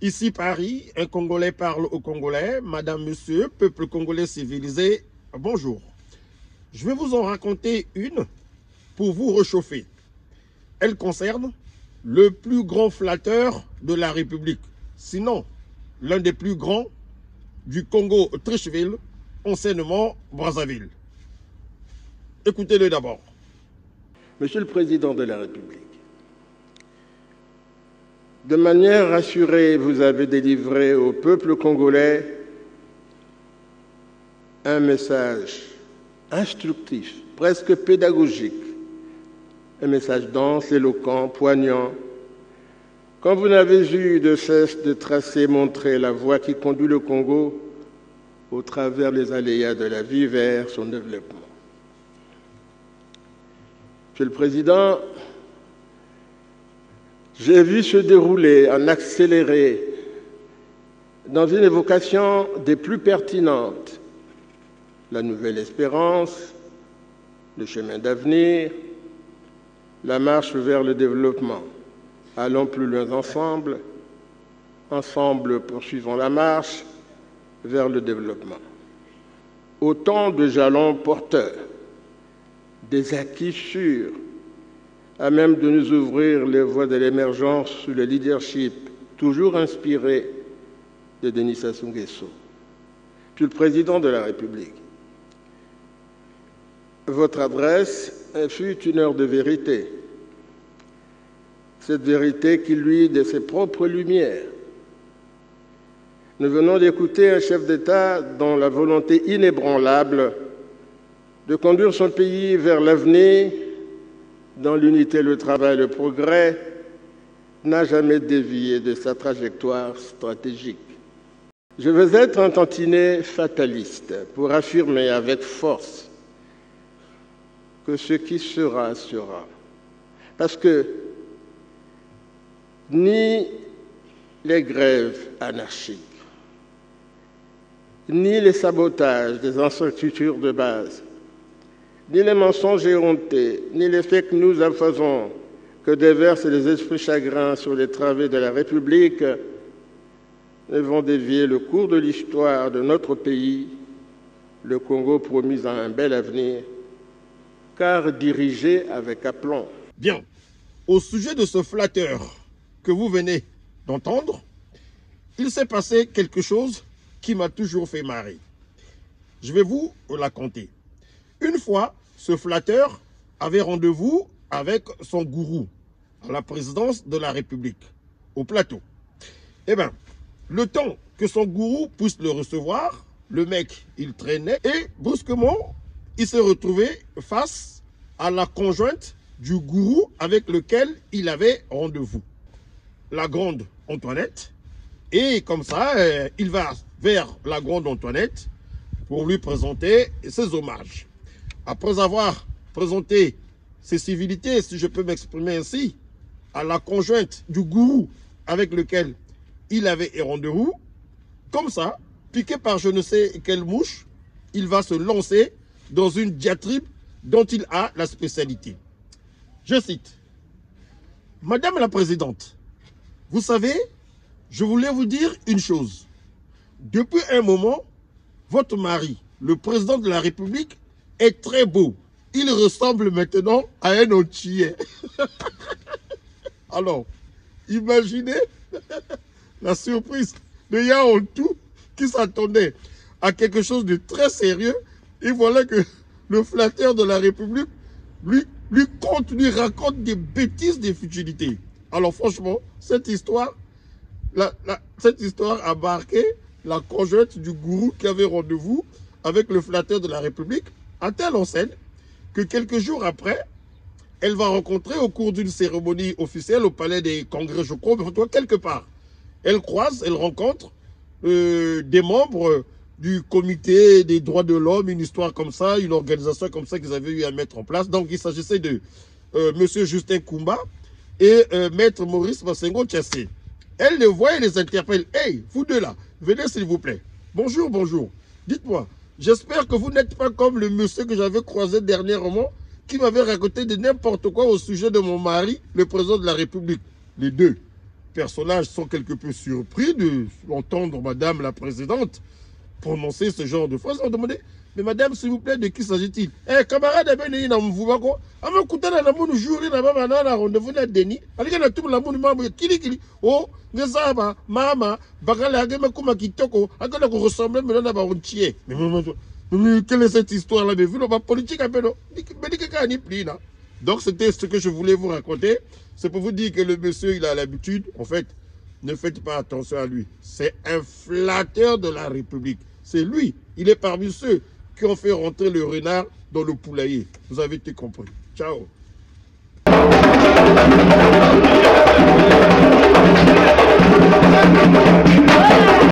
Ici Paris, un Congolais parle au Congolais. Madame, monsieur, peuple congolais civilisé, bonjour. Je vais vous en raconter une pour vous réchauffer. Elle concerne le plus grand flatteur de la République. Sinon, l'un des plus grands du Congo, Tricheville, anciennement Brazzaville. Écoutez-le d'abord. Monsieur le Président de la République, de manière assurée, vous avez délivré au peuple congolais un message instructif, presque pédagogique, un message dense, éloquent, poignant. Quand vous n'avez eu de cesse de tracer, montrer la voie qui conduit le Congo au travers les aléas de la vie vers son développement. Monsieur le Président, j'ai vu se dérouler en accéléré, dans une évocation des plus pertinentes, la nouvelle espérance, le chemin d'avenir, la marche vers le développement. Allons plus loin ensemble, ensemble poursuivons la marche vers le développement. Autant de jalons porteurs, des acquis sûrs, à même de nous ouvrir les voies de l'émergence sous le leadership toujours inspiré de Denis Sassou Nguesso. Monsieur le Président de la République, votre adresse fut une heure de vérité. Cette vérité qui luit de ses propres lumières. Nous venons d'écouter un chef d'État dont la volonté inébranlable de conduire son pays vers l'avenir, dans l'unité, le travail, le progrès, n'a jamais dévié de sa trajectoire stratégique. Je veux être un tantinet fataliste pour affirmer avec force que ce qui sera, sera. Parce que ni les grèves anarchiques, ni les sabotages des infrastructures de base, ni les mensonges éhontés, ni les fake news en faisant que déversent les esprits chagrins sur les travées de la République ne vont dévier le cours de l'histoire de notre pays, le Congo promis à un bel avenir, car dirigé avec aplomb. Bien, au sujet de ce flatteur que vous venez d'entendre, il s'est passé quelque chose qui m'a toujours fait marrer. Je vais vous la conter. Une fois, ce flatteur avait rendez-vous avec son gourou à la présidence de la République, au plateau. Eh bien, le temps que son gourou puisse le recevoir, le mec, il traînait et brusquement, il s'est retrouvé face à la conjointe du gourou avec lequel il avait rendez-vous, la grande Antoinette. Et comme ça, il va vers la grande Antoinette pour lui présenter ses hommages. Après avoir présenté ses civilités, si je peux m'exprimer ainsi, à la conjointe du gourou avec lequel il avait rendez-vous, comme ça, piqué par je ne sais quelle mouche, il va se lancer dans une diatribe dont il a la spécialité. Je cite, « Madame la Présidente, vous savez, je voulais vous dire une chose. Depuis un moment, votre mari, le président de la République, est très beau. Il ressemble maintenant à un entier. » Alors, imaginez la surprise de Yaontou qui s'attendait à quelque chose de très sérieux. Et voilà que le flatteur de la République lui raconte des bêtises, des futilités. Alors franchement, cette histoire a marqué la conjointe du gourou qui avait rendez-vous avec le flatteur de la République à telle enseigne que quelques jours après, elle va rencontrer au cours d'une cérémonie officielle au palais des congrès, je crois, quelque part. Elle rencontre des membres du comité des droits de l'homme, une histoire comme ça, une organisation comme ça qu'ils avaient eu à mettre en place. Donc il s'agissait de monsieur Justin Koumba et maître Maurice Massengo Tchassé. Elle les voit et les interpelle. « Hey, vous deux là, venez s'il vous plaît. Bonjour, bonjour. Dites-moi, j'espère que vous n'êtes pas comme le monsieur que j'avais croisé dernièrement qui m'avait raconté de n'importe quoi au sujet de mon mari, le président de la République. Les deux personnages sont quelque peu surpris d'entendre Madame la Présidente prononcer ce genre de phrases. On demandait, mais Madame, s'il vous plaît, de qui s'agit-il? Eh, camarade, il na mvubako. Ama kutana na munu juri na mama na rendez-vous na Denis. Alika na tumu la munu mama kili. Oh, ngezaba, mama, bakala agema kuma kitoko, agana ko ressembler maintenant na barontier. Mais quelle est cette histoire-là? Mais vu la politique un peu, non? Donc c'était ce que je voulais vous raconter. C'est pour vous dire que le monsieur, il a l'habitude, en fait, ne faites pas attention à lui. C'est un flatteur de la République. C'est lui. Il est parmi ceux qui ont fait rentrer le renard dans le poulailler. Vous avez tout compris. Ciao.